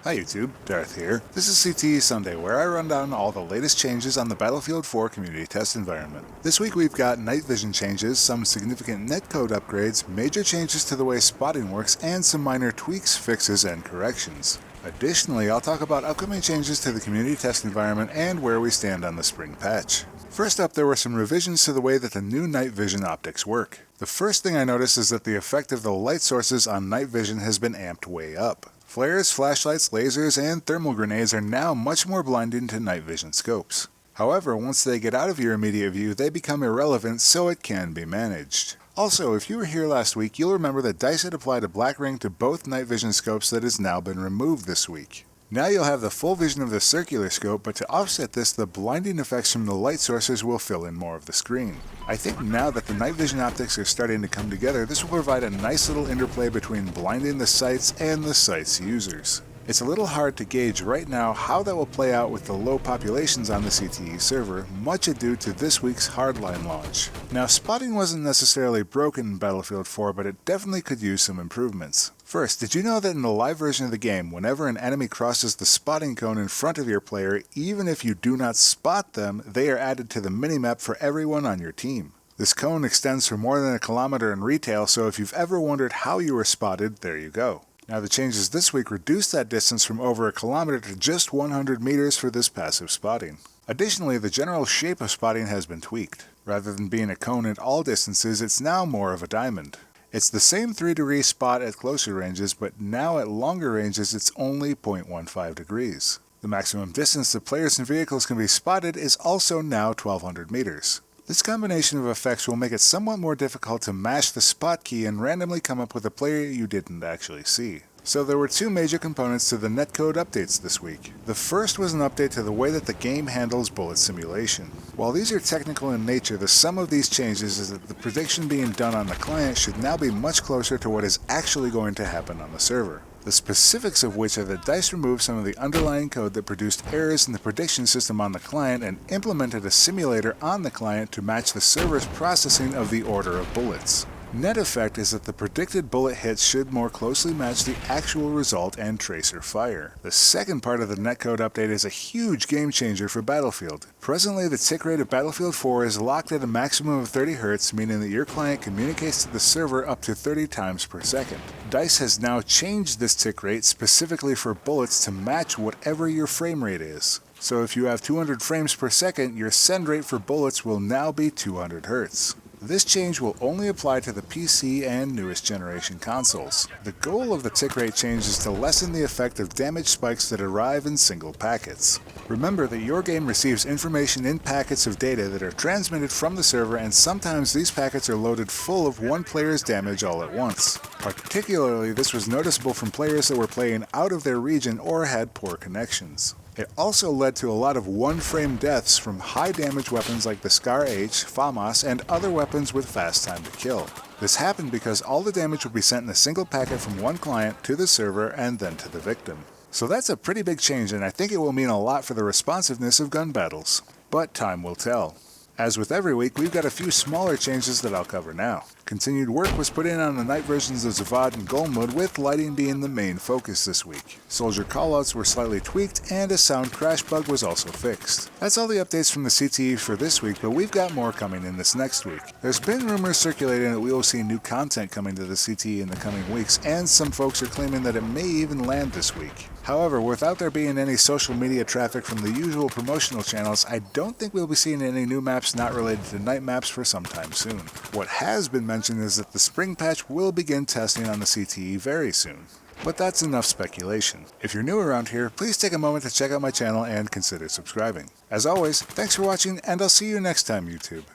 Hi YouTube, Darth here. This is CTE Sunday, where I run down all the latest changes on the Battlefield 4 Community Test Environment. This week we've got night vision changes, some significant netcode upgrades, major changes to the way spotting works, and some minor tweaks, fixes, and corrections. Additionally, I'll talk about upcoming changes to the Community Test Environment and where we stand on the spring patch. First up, there were some revisions to the way that the new night vision optics work. The first thing I noticed is that the effect of the light sources on night vision has been amped way up. Flares, flashlights, lasers, and thermal grenades are now much more blinding to night vision scopes. However, once they get out of your immediate view, they become irrelevant, so it can be managed. Also, if you were here last week, you'll remember that DICE had applied a black ring to both night vision scopes that has now been removed this week. Now you'll have the full vision of the circular scope, but to offset this, the blinding effects from the light sources will fill in more of the screen. I think now that the night vision optics are starting to come together, this will provide a nice little interplay between blinding the sights and the sights users. It's a little hard to gauge right now how that will play out with the low populations on the CTE server, much ado to this week's hardline launch. Now, spotting wasn't necessarily broken in Battlefield 4, but it definitely could use some improvements. First, did you know that in the live version of the game, whenever an enemy crosses the spotting cone in front of your player, even if you do not spot them, they are added to the minimap for everyone on your team? This cone extends for more than a kilometer in retail, so if you've ever wondered how you were spotted, there you go. Now the changes this week reduce that distance from over a kilometer to just 100 meters for this passive spotting. Additionally, the general shape of spotting has been tweaked. Rather than being a cone at all distances, it's now more of a diamond. It's the same 3-degree spot at closer ranges, but now at longer ranges it's only 0.15 degrees. The maximum distance that players and vehicles can be spotted is also now 1200 meters. This combination of effects will make it somewhat more difficult to mash the spot key and randomly come up with a player you didn't actually see. So there were two major components to the netcode updates this week. The first was an update to the way that the game handles bullet simulation. While these are technical in nature, the sum of these changes is that the prediction being done on the client should now be much closer to what is actually going to happen on the server. The specifics of which are that DICE removed some of the underlying code that produced errors in the prediction system on the client and implemented a simulator on the client to match the server's processing of the order of bullets. Net effect is that the predicted bullet hits should more closely match the actual result and tracer fire. The second part of the netcode update is a huge game changer for Battlefield. Presently, the tick rate of Battlefield 4 is locked at a maximum of 30 Hz, meaning that your client communicates to the server up to 30 times per second. DICE has now changed this tick rate specifically for bullets to match whatever your frame rate is. So if you have 200 frames per second, your send rate for bullets will now be 200 Hz. This change will only apply to the PC and newest generation consoles. The goal of the tick rate change is to lessen the effect of damage spikes that arrive in single packets. Remember that your game receives information in packets of data that are transmitted from the server, and sometimes these packets are loaded full of one player's damage all at once. Particularly, this was noticeable from players that were playing out of their region or had poor connections. It also led to a lot of one-frame deaths from high-damage weapons like the Scar H, FAMAS, and other weapons with fast time to kill. This happened because all the damage would be sent in a single packet from one client to the server and then to the victim. So that's a pretty big change, and I think it will mean a lot for the responsiveness of gun battles. But time will tell. As with every week, we've got a few smaller changes that I'll cover now. Continued work was put in on the night versions of Zavad and Golmud, with lighting being the main focus this week. Soldier callouts were slightly tweaked, and a sound crash bug was also fixed. That's all the updates from the CTE for this week, but we've got more coming in this next week. There's been rumors circulating that we will see new content coming to the CTE in the coming weeks, and some folks are claiming that it may even land this week. However, without there being any social media traffic from the usual promotional channels, I don't think we'll be seeing any new maps not related to night maps for some time soon. What has been mentioned is that the spring patch will begin testing on the CTE very soon. But that's enough speculation. If you're new around here, please take a moment to check out my channel and consider subscribing. As always, thanks for watching, and I'll see you next time, YouTube.